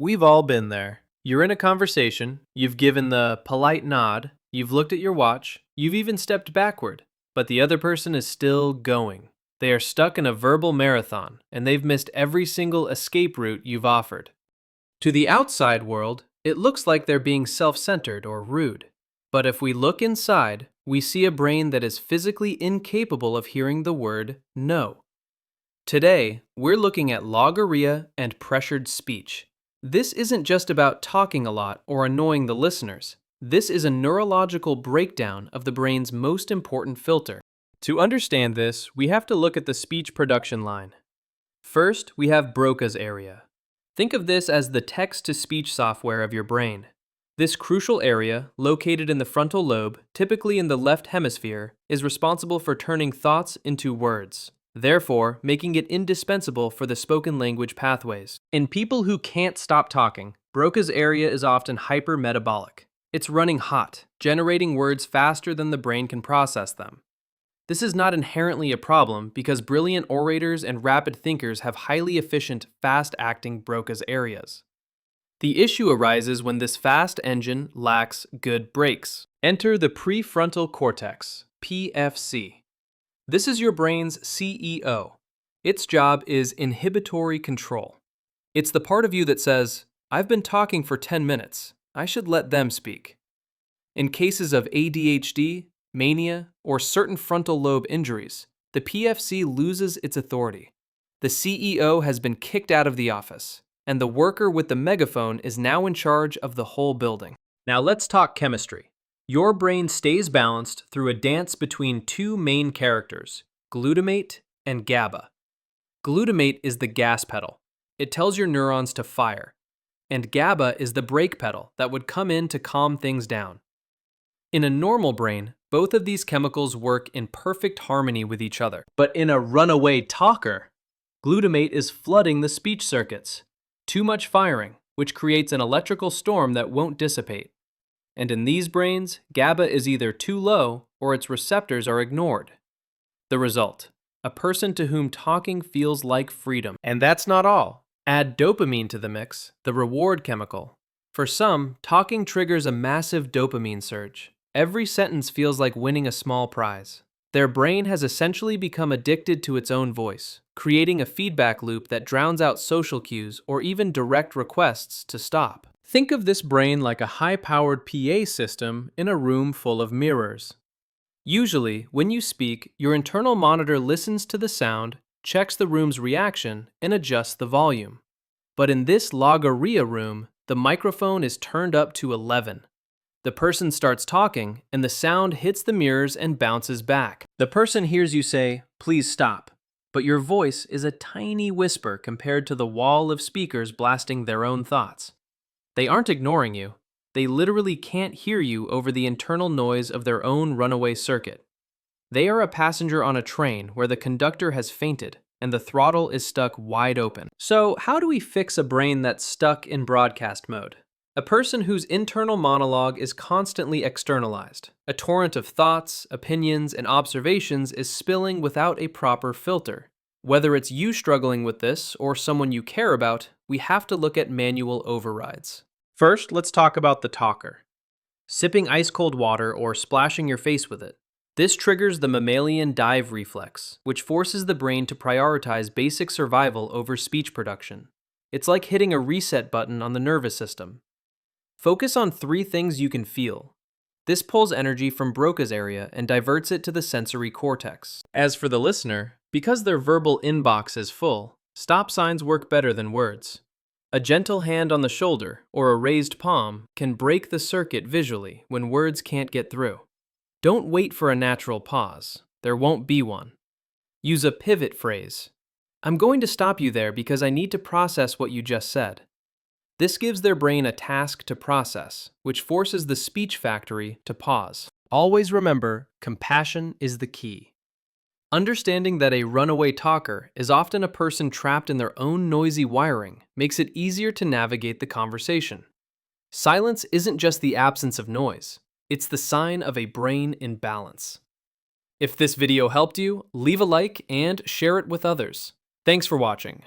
We've all been there. You're in a conversation, you've given the polite nod, you've looked at your watch, you've even stepped backward, but the other person is still going. They are stuck in a verbal marathon, and they've missed every single escape route you've offered. To the outside world, it looks like they're being self-centered or rude. But if we look inside, we see a brain that is physically incapable of hearing the word no. Today, we're looking at logorrhea and pressured speech. This isn't just about talking a lot or annoying the listeners. This is a neurological breakdown of the brain's most important filter. To understand this, we have to look at the speech production line. First, we have Broca's area. Think of this as the text-to-speech software of your brain. This crucial area, located in the frontal lobe, typically in the left hemisphere, is responsible for turning thoughts into words, therefore making it indispensable for the spoken language pathways. In people who can't stop talking, Broca's area is often hypermetabolic. It's running hot, generating words faster than the brain can process them. This is not inherently a problem because brilliant orators and rapid thinkers have highly efficient, fast-acting Broca's areas. The issue arises when this fast engine lacks good brakes. Enter the prefrontal cortex, PFC. This is your brain's CEO. Its job is inhibitory control. It's the part of you that says, "I've been talking for 10 minutes. I should let them speak." In cases of ADHD, mania, or certain frontal lobe injuries, the PFC loses its authority. The CEO has been kicked out of the office, and the worker with the megaphone is now in charge of the whole building. Now let's talk chemistry. Your brain stays balanced through a dance between two main characters, glutamate and GABA. Glutamate is the gas pedal. It tells your neurons to fire, and GABA is the brake pedal that would come in to calm things down. In a normal brain, both of these chemicals work in perfect harmony with each other. But in a runaway talker, glutamate is flooding the speech circuits. Too much firing, which creates an electrical storm that won't dissipate. And in these brains, GABA is either too low or its receptors are ignored. The result, a person to whom talking feels like freedom. And that's not all. Add dopamine to the mix, the reward chemical. For some, talking triggers a massive dopamine surge. Every sentence feels like winning a small prize. Their brain has essentially become addicted to its own voice, creating a feedback loop that drowns out social cues or even direct requests to stop. Think of this brain like a high-powered PA system in a room full of mirrors. Usually, when you speak, your internal monitor listens to the sound, checks the room's reaction, and adjusts the volume. But in this Logorrhea room, the microphone is turned up to 11. The person starts talking, and the sound hits the mirrors and bounces back. The person hears you say, "Please stop," but your voice is a tiny whisper compared to the wall of speakers blasting their own thoughts. They aren't ignoring you. They literally can't hear you over the internal noise of their own runaway circuit. They are a passenger on a train where the conductor has fainted and the throttle is stuck wide open. So, how do we fix a brain that's stuck in broadcast mode? A person whose internal monologue is constantly externalized. A torrent of thoughts, opinions, and observations is spilling without a proper filter. Whether it's you struggling with this or someone you care about, we have to look at manual overrides. First, let's talk about the talker. Sipping ice-cold water or splashing your face with it. This triggers the mammalian dive reflex, which forces the brain to prioritize basic survival over speech production. It's like hitting a reset button on the nervous system. Focus on 3 things you can feel. This pulls energy from Broca's area and diverts it to the sensory cortex. As for the listener, because their verbal inbox is full, stop signs work better than words. A gentle hand on the shoulder or a raised palm can break the circuit visually when words can't get through. Don't wait for a natural pause. There won't be one. Use a pivot phrase. "I'm going to stop you there because I need to process what you just said." This gives their brain a task to process, which forces the speech factory to pause. Always remember, compassion is the key. Understanding that a runaway talker is often a person trapped in their own noisy wiring makes it easier to navigate the conversation. Silence isn't just the absence of noise, it's the sign of a brain in balance. If this video helped you, leave a like and share it with others. Thanks for watching.